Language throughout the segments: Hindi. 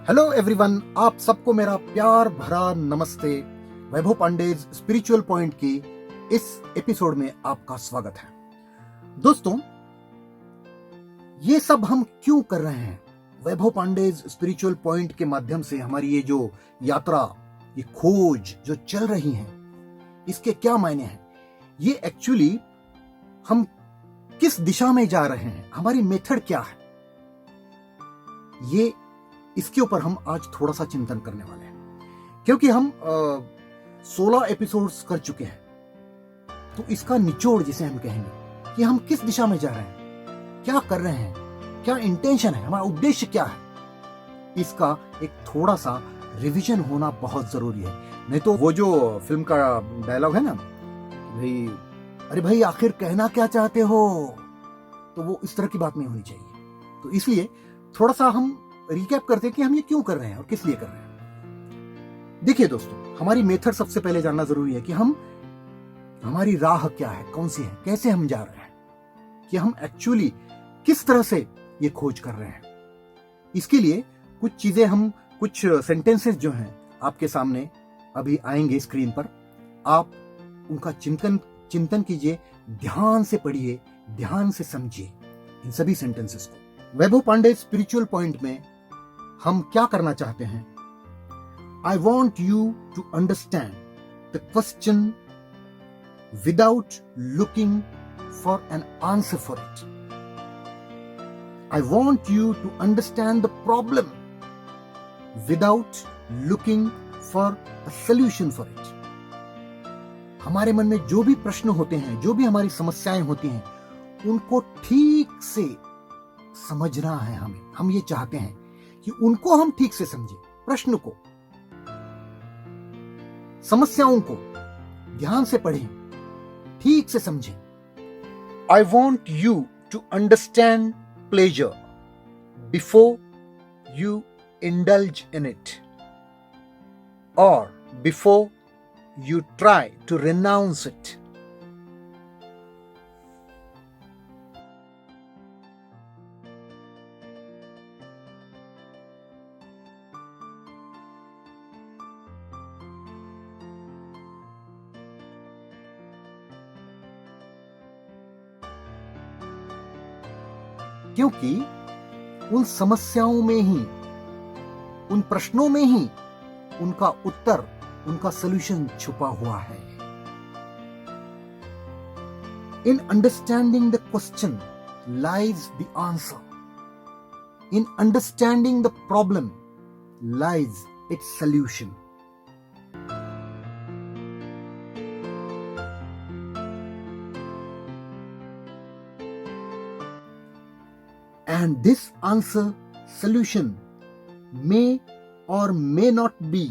हेलो एवरीवन, आप सबको मेरा प्यार भरा नमस्ते। वैभव पांडे स्पिरिचुअल पॉइंट की इस एपिसोड में आपका स्वागत है। दोस्तों, ये सब हम क्यों कर रहे हैं? वैभव पांडे स्पिरिचुअल पॉइंट के माध्यम से हमारी ये जो यात्रा, ये खोज जो चल रही है, इसके क्या मायने हैं? ये एक्चुअली हम किस दिशा में जा रहे हैं, हमारी मेथड क्या है, ये इसके ऊपर हम आज थोड़ा सा चिंतन करने वाले हैं। क्योंकि हम 16 एपिसोड्स कर चुके हैं, तो इसका निचोड़ जिसे हम कहेंगे कि हम किस दिशा में जा रहे हैं, क्या कर रहे हैं, क्या इंटेंशन है, हमारा उद्देश्य क्या है, इसका एक थोड़ा सा रिवीजन होना बहुत जरूरी है। नहीं तो वो जो फिल्म का डायलॉग है ना, भाई अरे भाई आखिर कहना क्या चाहते हो, तो वो इस तरह की बात नहीं होनी चाहिए। तो इसलिए थोड़ा सा हम रिकैप करते हैं कि हम ये क्यों कर रहे हैं और किस लिए कर रहे हैं। देखिए दोस्तों, हमारी मेथड सबसे पहले जानना जरूरी है कि हमारी राह क्या है, कौन सी है, कैसे हम जा रहे हैं, कि हम एक्चुअली किस तरह से ये खोज कर रहे हैं। इसके लिए कुछ चीजें, हम कुछ सेंटेंसेस जो हैं आपके सामने अभी आएंगे स्क्रीन पर, आप उनका चिंतन कीजिए, ध्यान से पढ़िए, ध्यान से समझिए इन सभी सेंटेंसेस को। वैभव पांडे स्पिरिचुअल पॉइंट में हम क्या करना चाहते हैं? I want you to understand the question without looking for an answer for it. I want you to understand the problem without looking for a solution for it. हमारे मन में जो भी प्रश्न होते हैं, जो भी हमारी समस्याएं होती हैं, उनको ठीक से समझना है हमें। हम ये चाहते हैं कि उनको हम ठीक से समझें, प्रश्न को, समस्याओं को ध्यान से पढ़ें, ठीक से समझें। I want you to understand pleasure before you indulge in it, और before you try to renounce it. क्योंकि उन समस्याओं में ही, उन प्रश्नों में ही उनका उत्तर, उनका सॉल्यूशन छुपा हुआ है। In understanding the question lies the answer. In understanding the problem lies it's solution. And this answer, solution may or may not be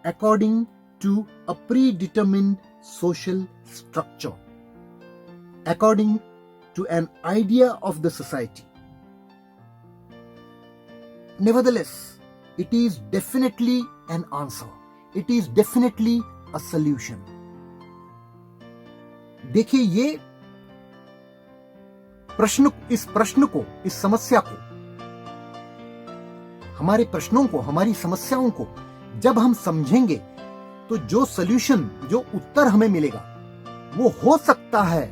according to a predetermined social structure, according to an idea of the society. Nevertheless, it is definitely an answer. It is definitely a solution. देखिए, ये प्रश्न, इस प्रश्न को, इस समस्या को, हमारे प्रश्नों को, हमारी समस्याओं को जब हम समझेंगे, तो जो सॉल्यूशन, जो उत्तर हमें मिलेगा, वो हो सकता है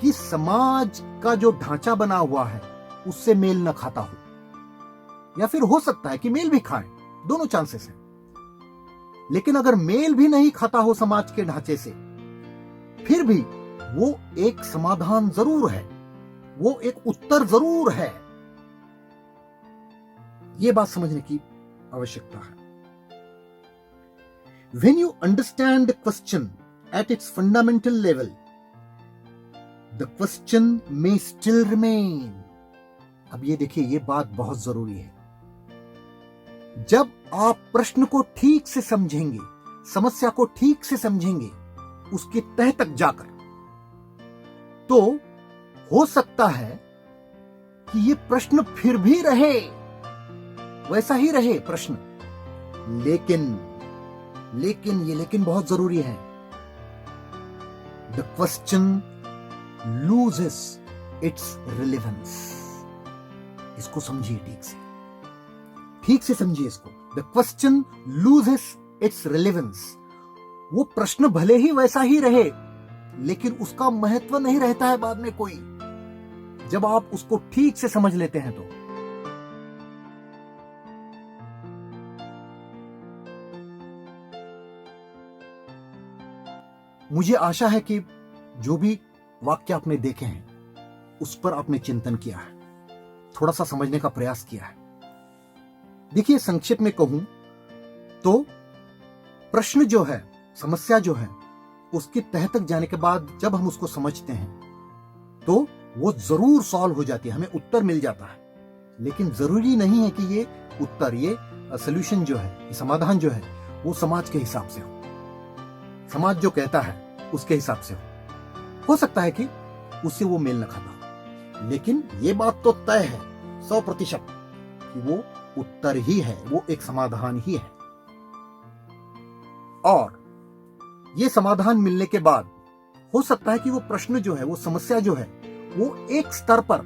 कि समाज का जो ढांचा बना हुआ है उससे मेल न खाता हो, या फिर हो सकता है कि मेल भी खाए। दोनों चांसेस हैं। लेकिन अगर मेल भी नहीं खाता हो समाज के ढांचे से, फिर भी वो एक समाधान जरूर है, वो एक उत्तर जरूर है। ये बात समझने की आवश्यकता है। When you understand the question at its fundamental level, the question may still remain. अब ये देखिए, ये बात बहुत जरूरी है। जब आप प्रश्न को ठीक से समझेंगे, समस्या को ठीक से समझेंगे, उसके तह तक जाकर, तो हो सकता है कि ये प्रश्न फिर भी रहे, वैसा ही रहे प्रश्न, लेकिन बहुत जरूरी है। The question loses it's relevance. इसको समझिए ठीक से। ठीक से समझिए इसको। The question loses it's relevance. वो प्रश्न भले ही वैसा ही रहे, लेकिन उसका महत्व नहीं रहता है बाद में कोई, जब आप उसको ठीक से समझ लेते हैं तो। मुझे आशा है कि जो भी वाक्य आपने देखे हैं उस पर आपने चिंतन किया है, थोड़ा सा समझने का प्रयास किया है। देखिए, संक्षेप में कहूं तो प्रश्न जो है, समस्या जो है, उसकी तह तक जाने के बाद जब हम उसको समझते हैं तो वो जरूर सॉल्व हो जाती है, हमें उत्तर मिल जाता है। लेकिन जरूरी नहीं है कि ये उत्तर, ये सोल्यूशन जो है, ये समाधान जो है, वो समाज के हिसाब से हो, समाज जो कहता है उसके हिसाब से हो सकता है कि उससे वो मेल न खाता, लेकिन ये बात तो तय है 100% कि वो उत्तर ही है, वो एक समाधान ही है। और ये समाधान मिलने के बाद हो सकता है कि वो प्रश्न जो है, वो समस्या जो है, वो एक स्तर पर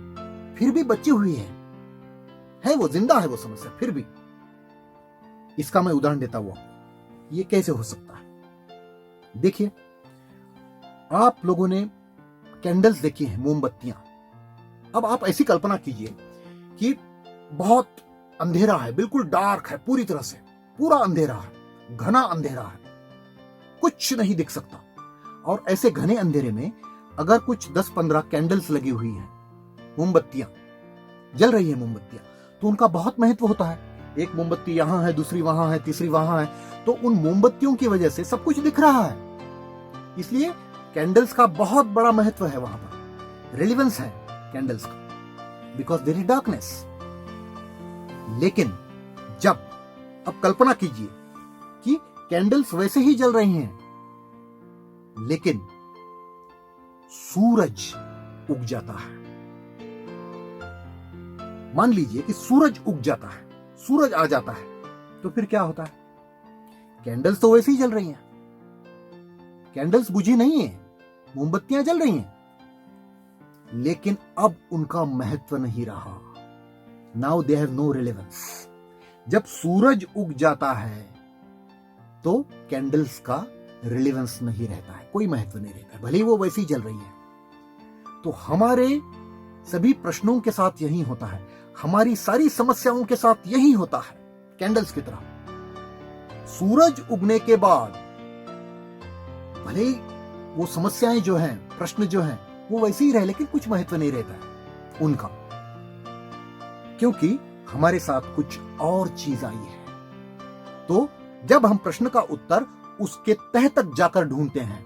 फिर भी बची हुई है वो जिंदा है वो समस्या फिर भी। इसका मैं उदाहरण देता हुआ, ये कैसे हो सकता है। देखिए, आप लोगों ने कैंडल्स देखी हैं, मोमबत्तियां। अब आप ऐसी कल्पना कीजिए कि बहुत अंधेरा है, बिल्कुल डार्क है, पूरी तरह से पूरा अंधेरा है, घना अंधेरा है, कुछ नहीं दिख सकता। और ऐसे घने अंधेरे में अगर कुछ 10-15 कैंडल्स लगी हुई हैं, मोमबत्तियां जल रही है मोमबत्तियां, तो उनका बहुत महत्व होता है। एक मोमबत्ती यहां है, दूसरी वहां है, तीसरी वहां है, तो उन मोमबत्तियों की वजह से सब कुछ दिख रहा है। इसलिए कैंडल्स का बहुत बड़ा महत्व है, वहां पर रिलेवेंस है कैंडल्स का, बिकॉज देयर इज डार्कनेस। लेकिन जब, अब कल्पना कीजिए कि कैंडल्स वैसे ही जल रही हैं, लेकिन सूरज उग जाता है। मान लीजिए कि सूरज उग जाता है, सूरज आ जाता है, तो फिर क्या होता है? कैंडल्स तो वैसे ही जल रही हैं, कैंडल्स बुझी नहीं है, मोमबत्तियां जल रही हैं, लेकिन अब उनका महत्व नहीं रहा। Now they have no relevance. जब सूरज उग जाता है तो कैंडल्स का रिलेवेंस नहीं रहता है, कोई महत्व नहीं रहता है, भले ही वो वैसे ही जल रही है। तो हमारे सभी प्रश्नों के साथ यही होता है, हमारी सारी समस्याओं के साथ यही होता है, कैंडल्स की तरह। सूरज उगने के बाद भले ही वो समस्याएं जो हैं, प्रश्न जो हैं, वो वैसे ही रहे, लेकिन कुछ महत्व नहीं रहता है उनका, क्योंकि हमारे साथ कुछ और चीज आई है। तो जब हम प्रश्न का उत्तर उसके तह तक जाकर ढूंढते हैं,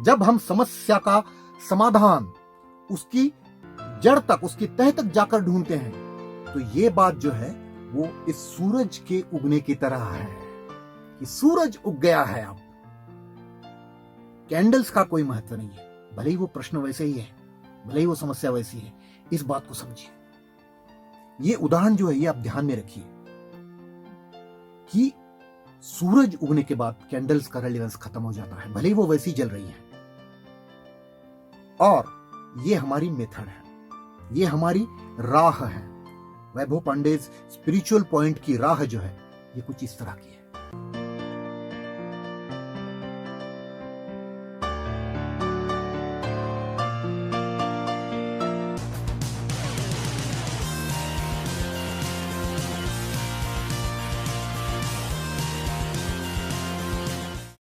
जब हम समस्या का समाधान उसकी जड़ तक, उसकी तह तक जाकर ढूंढते हैं, तो ये बात जो है वो इस सूरज के उगने की तरह है कि सूरज उग गया है। अब कैंडल्स का कोई महत्व नहीं है, भले ही वो प्रश्न वैसे ही है, भले ही वो समस्या वैसी है। इस बात को समझिए। ये उदाहरण जो है, ये आप ध्यान में रखिए कि सूरज उगने के बाद कैंडल्स का रेलेवेंस खत्म हो जाता है, भले ही वो वैसी जल रही है। और ये हमारी मेथड है, ये हमारी राह है। वैभव पांडे स्पिरिचुअल पॉइंट की राह जो है, ये कुछ इस तरह की है।